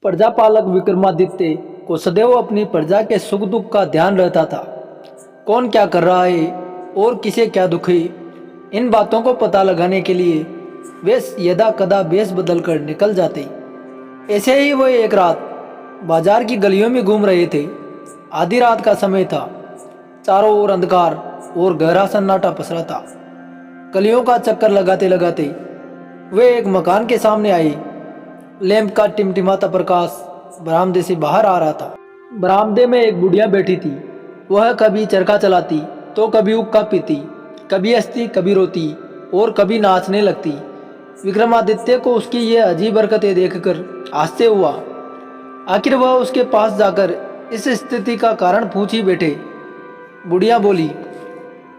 प्रजापालक विक्रमादित्य को सदैव अपनी प्रजा के सुख दुख का ध्यान रहता था। कौन क्या कर रहा है और किसे क्या दुख है, इन बातों को पता लगाने के लिए वे यदा कदा वेश बदल कर निकल जाते। ऐसे ही वह एक रात बाजार की गलियों में घूम रहे थे। आधी रात का समय था। चारों ओर अंधकार और गहरा सन्नाटा पसरा था। गलियों का चक्कर लगाते लगाते वे एक मकान के सामने आए। लैंप का टिमटिमाता प्रकाश बरामदे से बाहर आ रहा था। बरामदे में एक बुढ़िया बैठी थी। वह कभी चरखा चलाती तो कभी हुक्का पीती, कभी हंसती कभी रोती और कभी नाचने लगती। विक्रमादित्य को उसकी ये अजीब हरकतें देखकर आश्चर्य हुआ। आखिर वह उसके पास जाकर इस स्थिति का कारण पूछ ही बैठे। बुढ़िया बोली,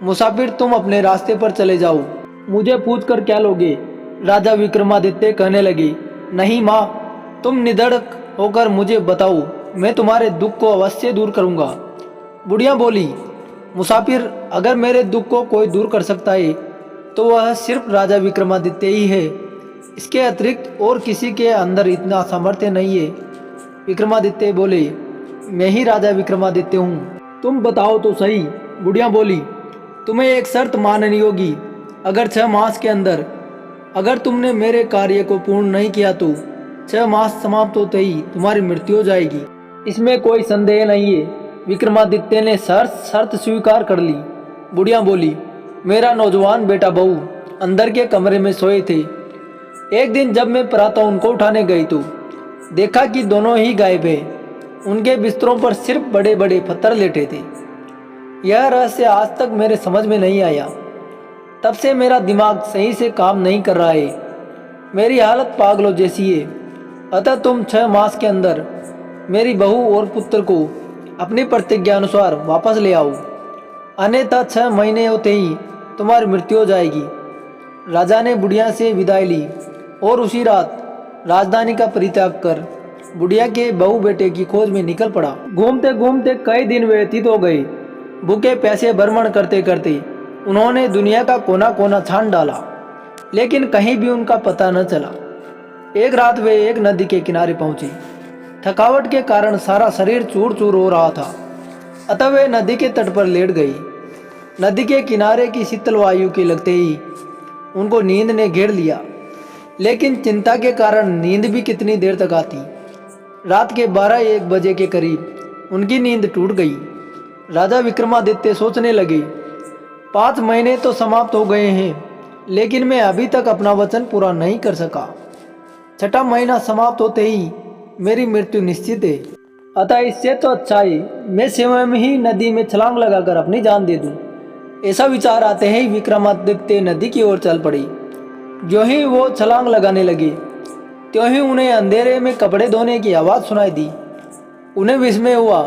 मुसाफिर तुम अपने रास्ते पर चले जाओ, मुझे पूछकर क्या लोगे। राजा विक्रमादित्य कहने लगे, नहीं माँ, तुम निधड़क होकर मुझे बताओ, मैं तुम्हारे दुख को अवश्य दूर करूँगा। बुढ़िया बोली, मुसाफिर अगर मेरे दुख को कोई दूर कर सकता है तो वह सिर्फ राजा विक्रमादित्य ही है। इसके अतिरिक्त और किसी के अंदर इतना सामर्थ्य नहीं है। विक्रमादित्य बोले, मैं ही राजा विक्रमादित्य हूँ, तुम बताओ तो सही। बुढ़िया बोली, तुम्हें एक शर्त माननी होगी। अगर 6 मास के अंदर अगर तुमने मेरे कार्य को पूर्ण नहीं किया तो 6 मास समाप्त होते ही तुम्हारी मृत्यु हो जाएगी। इसमें कोई संदेह नहीं है। विक्रमादित्य ने शर्त स्वीकार कर ली। बुढ़िया बोली, मेरा नौजवान बेटा बहू अंदर के कमरे में सोए थे। एक दिन जब मैं प्रातः उनको उठाने गई तो देखा कि दोनों ही गायब हैं। उनके बिस्तरों पर सिर्फ बड़े बड़े पत्थर लेटे थे। यह रहस्य आज तक मेरे समझ में नहीं आया। तब से मेरा दिमाग सही से काम नहीं कर रहा है। मेरी हालत पागलों जैसी है। अतः तुम 6 मास के अंदर मेरी बहू और पुत्र को अपनी प्रतिज्ञा अनुसार वापस ले आओ, अन्यथा 6 महीने होते ही तुम्हारी मृत्यु हो जाएगी। राजा ने बुढ़िया से विदाई ली और उसी रात राजधानी का परित्याग कर बुढ़िया के बहू बेटे की खोज में निकल पड़ा। घूमते घूमते कई दिन व्यतीत हो गए। भूखे प्यासे भ्रमण करते करते उन्होंने दुनिया का कोना कोना छान डाला, लेकिन कहीं भी उनका पता न चला। एक रात वे एक नदी के किनारे पहुंचे। थकावट के कारण सारा शरीर चूर चूर हो रहा था, अतः वे नदी के तट पर लेट गई। नदी के किनारे की शीतल वायु के लगते ही उनको नींद ने घेर लिया, लेकिन चिंता के कारण नींद भी कितनी देर तक आती। रात के 12-1 बजे के करीब उनकी नींद टूट गई। राजा विक्रमादित्य सोचने लगे, 5 महीने तो समाप्त हो गए हैं, लेकिन मैं अभी तक अपना वचन पूरा नहीं कर सका। 6ठा महीना समाप्त होते ही मेरी मृत्यु निश्चित है। अतः इससे तो अच्छा है मैं स्वयं ही नदी में छलांग लगाकर अपनी जान दे दूं। ऐसा विचार आते ही विक्रमादित्य नदी की ओर चल पड़ी। जो ही वो छलांग लगाने लगे त्यों ही उन्हें अंधेरे में कपड़े धोने की आवाज़ सुनाई दी। उन्हें विस्मय हुआ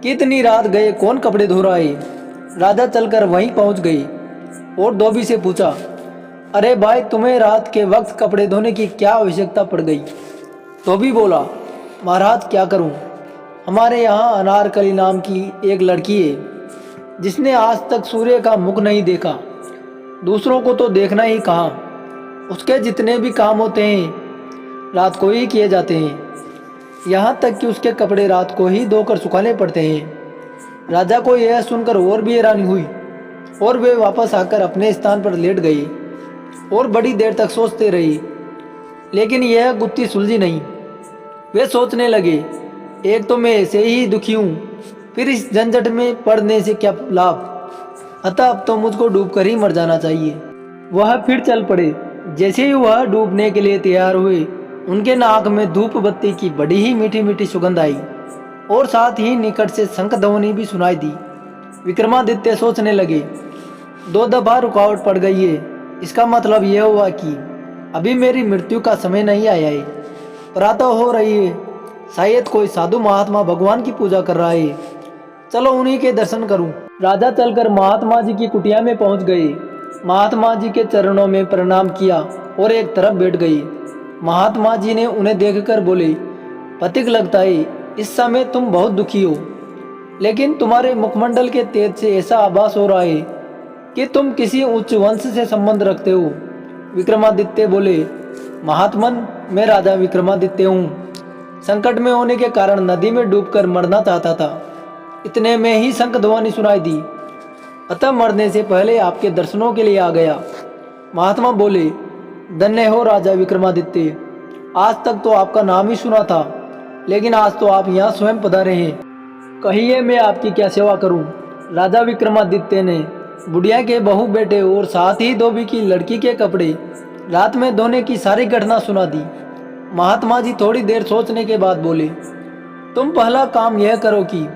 कि इतनी रात गए कौन कपड़े धो रहा है। राजा चलकर वहीं पहुंच गई और धोबी से पूछा, अरे भाई, तुम्हें रात के वक्त कपड़े धोने की क्या आवश्यकता पड़ गई। धोबी बोला, महाराज क्या करूं, हमारे यहाँ अनारकली नाम की एक लड़की है जिसने आज तक सूर्य का मुख नहीं देखा। दूसरों को तो देखना ही कहाँ, उसके जितने भी काम होते हैं रात को ही किए जाते हैं। यहाँ तक कि उसके कपड़े रात को ही धोकर सुखाने पड़ते हैं। राजा को यह सुनकर और भी हैरानी हुई और वे वापस आकर अपने स्थान पर लेट गई और बड़ी देर तक सोचते रही, लेकिन यह गुत्थी सुलझी नहीं। वे सोचने लगे, एक तो मैं ऐसे ही दुखी हूँ, फिर इस झंझट में पड़ने से क्या लाभ। अतः अब तो मुझको डूबकर ही मर जाना चाहिए। वह फिर चल पड़े। जैसे ही वह डूबने के लिए तैयार हुए, उनके नाक में धूप बत्ती की बड़ी ही मीठी मीठी सुगंध आई और साथ ही निकट से शंख ध्वनि भी सुनाई दी। विक्रमादित्य सोचने लगे, 2 दफा रुकावट पड़ गई है, इसका मतलब यह हुआ कि अभी मेरी मृत्यु का समय नहीं आया है। प्रातः हो रही है, शायद कोई साधु महात्मा भगवान की पूजा कर रहा है, चलो उन्हीं के दर्शन करूं। राजा चलकर महात्मा जी की कुटिया में पहुंच गए। महात्मा जी के चरणों में प्रणाम किया और एक तरफ बैठ गए। महात्मा जी ने उन्हें देखकर बोले, पथिक लगता है इस समय तुम बहुत दुखी हो, लेकिन तुम्हारे मुखमंडल के तेज से ऐसा आभास हो रहा है कि तुम किसी उच्च वंश से संबंध रखते हो। विक्रमादित्य बोले, महात्मन, मैं राजा विक्रमादित्य हूँ। संकट में होने के कारण नदी में डूबकर मरना चाहता था। इतने में ही शंख ध्वनि सुनाई दी, अतः मरने से पहले आपके दर्शनों के लिए आ गया। महात्मा बोले, धन्य हो राजा विक्रमादित्य, आज तक तो आपका नाम ही सुना था, लेकिन आज तो आप यहाँ स्वयं पधारे हैं। कहिए मैं आपकी क्या सेवा करूं? राजा विक्रमादित्य ने बुढ़िया के बहू बेटे और साथ ही धोबी की लड़की के कपड़े रात में धोने की सारी घटना सुना दी। महात्मा जी थोड़ी देर सोचने के बाद बोले, तुम पहला काम यह करो कि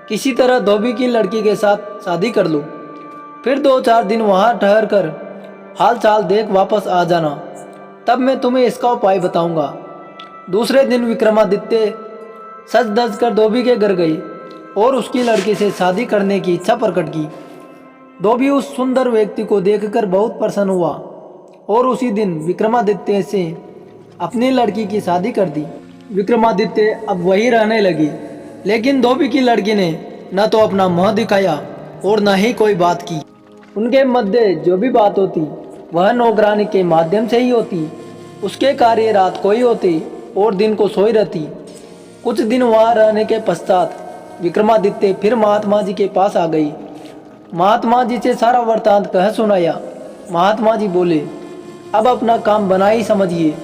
किसी तरह धोबी की लड़की के साथ शादी कर लो, फिर 2-4 दिन वहाँ ठहर कर हाल चाल देख वापस आ जाना, तब मैं तुम्हें इसका उपाय बताऊंगा। दूसरे दिन विक्रमादित्य सज धज कर धोबी के घर गई और उसकी लड़की से शादी करने की इच्छा प्रकट की। धोबी उस सुंदर व्यक्ति को देखकर बहुत प्रसन्न हुआ और उसी दिन विक्रमादित्य से अपनी लड़की की शादी कर दी। विक्रमादित्य अब वही रहने लगी, लेकिन धोबी की लड़की ने न तो अपना मुँह दिखाया और न ही कोई बात की। उनके मध्य जो भी बात होती वह नौकरानी के माध्यम से ही होती। उसके कार्य रात को ही होते और दिन को सोई रहती। कुछ दिन वहाँ रहने के पश्चात विक्रमादित्य फिर महात्मा जी के पास आ गई। महात्मा जी से सारा वृत्तांत कह सुनाया। महात्मा जी बोले, अब अपना काम बना ही समझिए।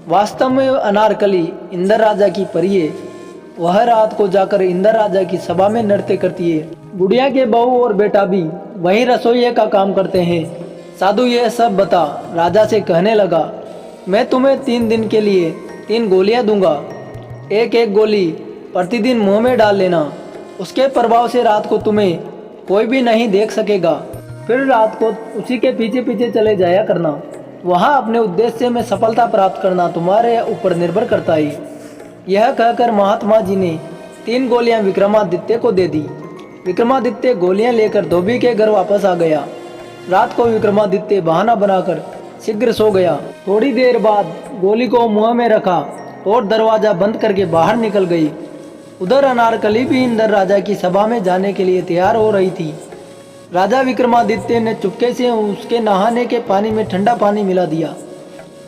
वास्तव में अनारकली इंद्र राजा की परी है। वह रात को जाकर इंद्र राजा की सभा में नृत्य करती है। बुढ़िया के बहू और बेटा भी वहीं रसोइये का काम करते हैं। साधु यह सब बता राजा से कहने लगा, मैं तुम्हें 3 दिन के लिए 3 गोलियां दूंगा। एक एक गोली प्रतिदिन मुंह में डाल लेना। उसके प्रभाव से रात को तुम्हें कोई भी नहीं देख सकेगा। फिर रात को उसी के पीछे पीछे चले जाया करना। वहाँ अपने उद्देश्य में सफलता प्राप्त करना तुम्हारे ऊपर निर्भर करता है। यह कहकर महात्मा जी ने 3 गोलियां विक्रमादित्य को दे दी। विक्रमादित्य गोलियां लेकर धोबी के घर वापस आ गया। रात को विक्रमादित्य बहाना बनाकर शीघ्र सो गया। थोड़ी देर बाद गोली को मुंह में रखा और दरवाजा बंद करके बाहर निकल गई। उधर अनारकली भी इंद्र राजा की सभा में जाने के लिए तैयार हो रही थी। राजा विक्रमादित्य ने चुपके से उसके नहाने के पानी में ठंडा पानी मिला दिया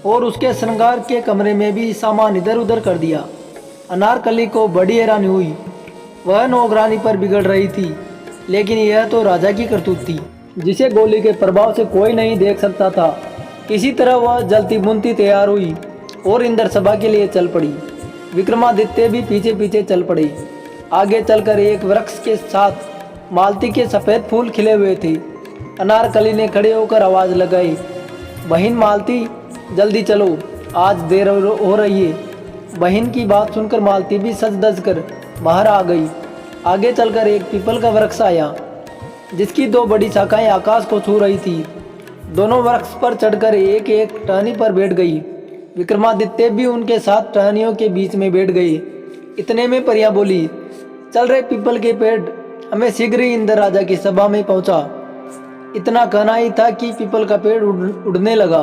और उसके श्रृंगार के कमरे में भी सामान इधर उधर कर दिया। अनारकली को बड़ी हैरानी हुई। वह नौकरानी पर बिगड़ रही थी, लेकिन यह तो राजा की करतूत थी, जिसे गोली के प्रभाव से कोई नहीं देख सकता था। किसी तरह वह जलती बुनती तैयार हुई और इंद्र सभा के लिए चल पड़ी। विक्रमादित्य भी पीछे पीछे चल पड़े। आगे चलकर एक वृक्ष के साथ मालती के सफ़ेद फूल खिले हुए थे। अनारकली ने खड़े होकर आवाज़ लगाई, बहन मालती, जल्दी चलो, आज देर हो रही है। बहन की बात सुनकर मालती भी सज धज कर बाहर आ गई। आगे चलकर एक पीपल का वृक्ष आया, जिसकी 2 बड़ी शाखाएं आकाश को छू रही थी। दोनों वृक्ष पर चढ़कर एक एक टहनी पर बैठ गई। विक्रमादित्य भी उनके साथ टहनियों के बीच में बैठ गए। इतने में परियां बोली, चल रहे पीपल के पेड़, हमें शीघ्र ही इंद्र राजा की सभा में पहुंचा। इतना कहना ही था कि पीपल का पेड़ उड़ने लगा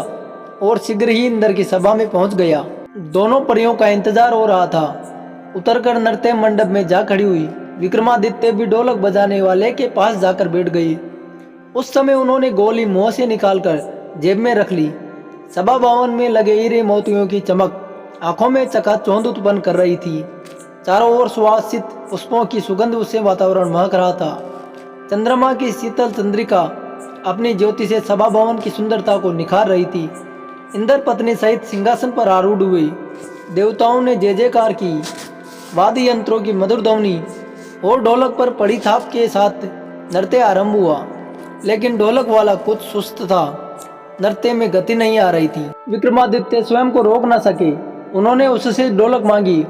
और शीघ्र ही इंद्र की सभा में पहुंच गया। दोनों परियों का इंतजार हो रहा था। उतरकर नृत्य मंडप में जा खड़ी हुई। विक्रमादित्य भी ढोलक बजाने वाले के पास जाकर बैठ गई। उस समय उन्होंने गोली मुंह से निकालकर जेब में रख ली। सभा भवन में लगे हीरे मोतियों की चमक आंखों में चकाचौंध उत्पन्न कर रही थी। चारों ओर सुवासित पुष्पों की सुगंध उससे वातावरण महक रहा था। चंद्रमा की शीतल चंद्रिका अपनी ज्योति से सभा भवन की सुंदरता को निखार रही थी। इंद्र पत्नी सहित सिंहासन पर आरूढ़ हुए। देवताओं ने जय जयकार की। वाद्य यंत्रों की मधुर ध्वनि और ढोलक पर पड़ी थाप के साथ नृत्य आरंभ हुआ, लेकिन ढोलक वाला कुछ सुस्त था। नृत्य में गति नहीं आ रही थी। विक्रमादित्य स्वयं को रोक न सके। उन्होंने उससे ढोलक मांगी।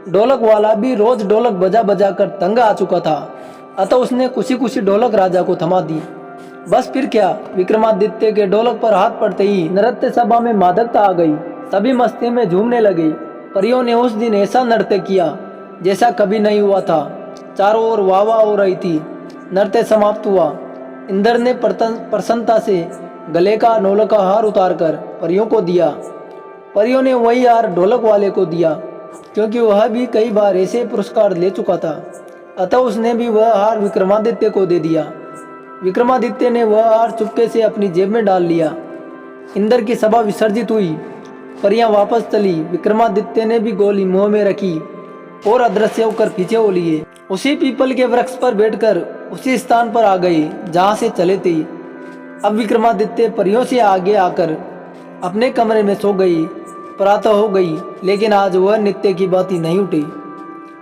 ढोलक वाला भी रोज ढोलक बजा बजा कर तंग आ चुका था, अतः उसने खुशी खुशी ढोलक राजा को थमा दी। बस फिर क्या, विक्रमादित्य के ढोलक पर हाथ पड़ते ही नृत्य सभा में मादकता आ गई। सभी मस्ती में झूमने लगे। परियों ने उस दिन ऐसा नृत्य किया जैसा कभी नहीं हुआ था। चारों ओर वाह वाह हो रही थी। नृत्य समाप्त हुआ। इंद्र ने प्रसन्नता से गले का ढोलक का हार उतारकर परियों को दिया। परियों ने वही हार ढोलक वाले को दिया, क्योंकि वह भी कई बार ऐसे पुरस्कार ले चुका था, अतः उसने भी वह हार विक्रमादित्य को दे दिया। विक्रमादित्य ने वह हार चुपके से अपनी जेब में डाल लिया। इंद्र की सभा विसर्जित हुई परियां वापस चली। विक्रमादित्य ने भी गोली मुंह में रखी और अदृश्य होकर पीछे हो लिए। उसी पीपल के वृक्ष पर बैठकर उसी स्थान पर आ गए जहां से चले थे। अब विक्रमादित्य परियों से आगे आकर अपने कमरे में सो गई। प्रातः हो गई, लेकिन आज वह नित्य की बात ही नहीं उठी।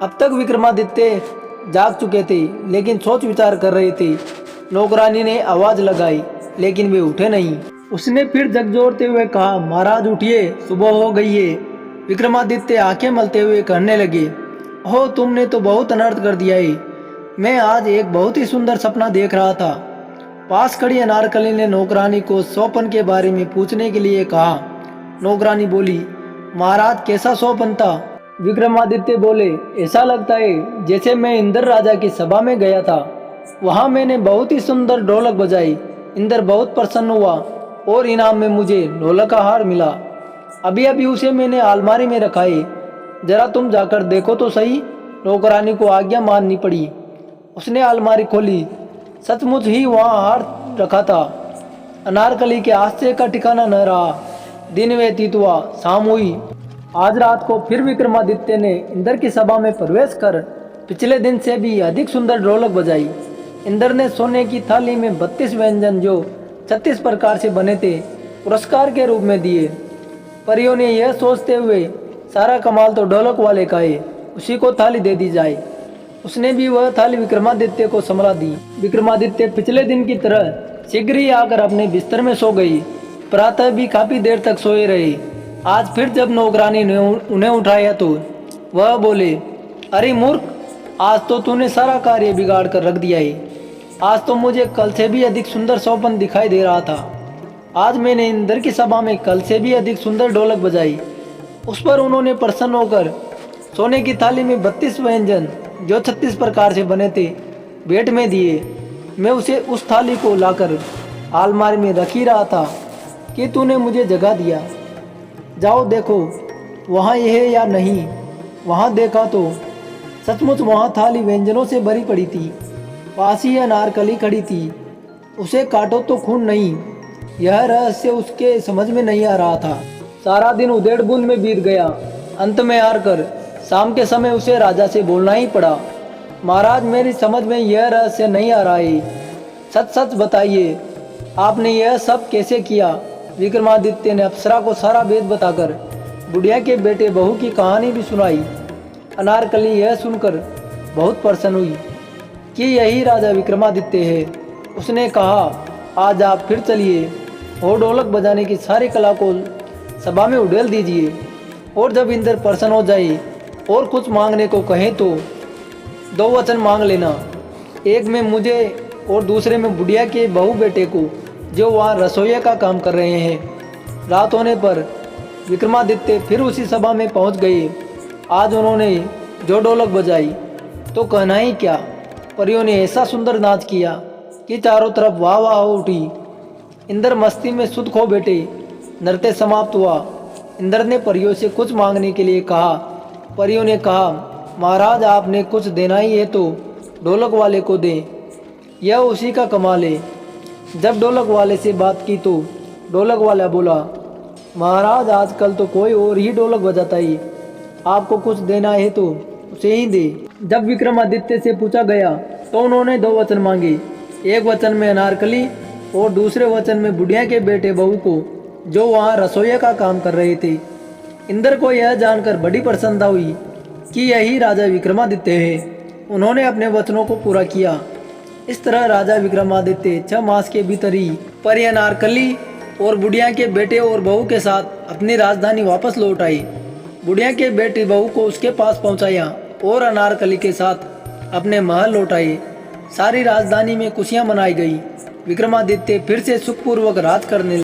अब तक विक्रमादित्य जाग चुके थे, लेकिन सोच विचार कर रहे थे। नौकरानी ने आवाज लगाई, लेकिन वे उठे नहीं। उसने फिर झकझोरते हुए कहा, महाराज उठिए, सुबह हो गई है। विक्रमादित्य आंखें मलते हुए कहने लगे, हो तुमने तो बहुत अनर्थ कर दिया है। मैं आज एक बहुत ही सुंदर सपना देख रहा था। पास खड़ी अनारकली ने नौकरानी को स्वप्न के बारे में पूछने के लिए कहा। नौकरानी बोली, महाराज कैसा स्वप्न था? विक्रमादित्य बोले, ऐसा लगता है जैसे मैं इंद्र राजा की सभा में गया था। वहां मैंने बहुत ही सुंदर ढोलक बजाई। इंद्र बहुत प्रसन्न हुआ और इनाम में मुझे ढोलक का हार मिला। अभी अभी उसे मैंने अलमारी में रखा है, जरा तुम जाकर देखो तो सही। नौकरानी को आज्ञा माननी पड़ी। उसने अलमारी खोली। सचमुच ही वहाँ हार रखा था। अनारकली के आश्चर्य का ठिकाना न रहा। दिन व्यतीत हुआ, शाम हुई। आज रात को फिर विक्रमादित्य ने इंद्र की सभा में प्रवेश कर पिछले दिन से भी अधिक सुंदर ढोलक बजाई। इंद्र ने सोने की थाली में 32 व्यंजन जो 36 प्रकार से बने थे पुरस्कार के रूप में दिए। परियों ने यह सोचते हुए, सारा कमाल तो ढोलक वाले का है, उसी को थाली दे दी जाए। उसने भी वह थाली विक्रमादित्य को संभला दी। विक्रमादित्य पिछले दिन की तरह शीघ्र ही आकर अपने बिस्तर में सो गई। प्रातः भी काफी देर तक सोए रहे। आज फिर जब नौकरानी ने उन्हें उठाया तो वह बोले, अरे मूर्ख, आज तो तूने सारा कार्य बिगाड़ कर रख दिया है। आज तो मुझे कल से भी अधिक सुंदर स्वप्न दिखाई दे रहा था। आज मैंने इंद्र की सभा में कल से भी अधिक सुंदर ढोलक बजाई। उस पर उन्होंने प्रसन्न होकर सोने की थाली में 32 व्यंजन जो 36 प्रकार से बने थे भेंट में दिए। मैं उसे उस थाली को लाकर अलमारी में रख ही रहा था कि तूने मुझे जगा दिया। जाओ देखो वहाँ यह है या नहीं। वहाँ देखा तो सचमुच वहाँ थाली व्यंजनों से भरी पड़ी थी। पास ही अनारकली खड़ी थी। उसे काटो तो खून नहीं। यह रहस्य उसके समझ में नहीं आ रहा था। सारा दिन उधेड़ बुन में बीत गया। अंत में हार कर शाम के समय उसे राजा से बोलना ही पड़ा, महाराज मेरी समझ में यह रहस्य नहीं आ रहा है। सच सच बताइए, आपने यह सब कैसे किया? विक्रमादित्य ने अप्सरा को सारा भेद बताकर बुढ़िया के बेटे बहू की कहानी भी सुनाई। अनारकली यह सुनकर बहुत प्रसन्न हुई कि यही राजा विक्रमादित्य है। उसने कहा, आज आप फिर चलिए और ढोलक बजाने की सारी कला को सभा में उड़ेल दीजिए। और जब इंद्र प्रसन्न हो जाए और कुछ मांगने को कहे तो 2 वचन मांग लेना, एक में मुझे और दूसरे में बुढ़िया के बहू बेटे को जो वहाँ रसोइया का काम कर रहे हैं। रात होने पर विक्रमादित्य फिर उसी सभा में पहुँच गए। आज उन्होंने जो ढोलक बजाई तो कहना ही क्या। परियों ने ऐसा सुंदर नाच किया कि चारों तरफ वाह वाह हो उठी। इंद्र मस्ती में सुध खो बैठे। नृत्य समाप्त हुआ। इंद्र ने परियों से कुछ मांगने के लिए कहा। परियों ने कहा, महाराज आपने कुछ देना ही है तो ढोलक वाले को दें, यह उसी का कमाल है। जब ढोलक वाले से बात की तो ढोलक वाला बोला, महाराज आजकल तो कोई और ही ढोलक बजाता ही, आपको कुछ देना है तो उसे ही दे। जब विक्रमादित्य से पूछा गया तो उन्होंने 2 वचन मांगे, एक वचन में अनारकली और दूसरे वचन में बुढ़िया के बेटे बहू को जो वहाँ रसोइया का काम कर रहे थे। इंद्र को यह जानकर बड़ी प्रसन्नता हुई कि यही राजा विक्रमादित्य है। उन्होंने अपने वचनों को पूरा किया। इस तरह राजा विक्रमादित्य 6 मास के भीतर ही परी अनारकली और बुढ़िया के बेटे और बहू के साथ अपनी राजधानी वापस लौट आई। बुढ़िया के बेटे बहू को उसके पास पहुंचाया और अनारकली के साथ अपने महल लौट आए। सारी राजधानी में खुशियां मनाई गई। विक्रमादित्य फिर से सुखपूर्वक राज करने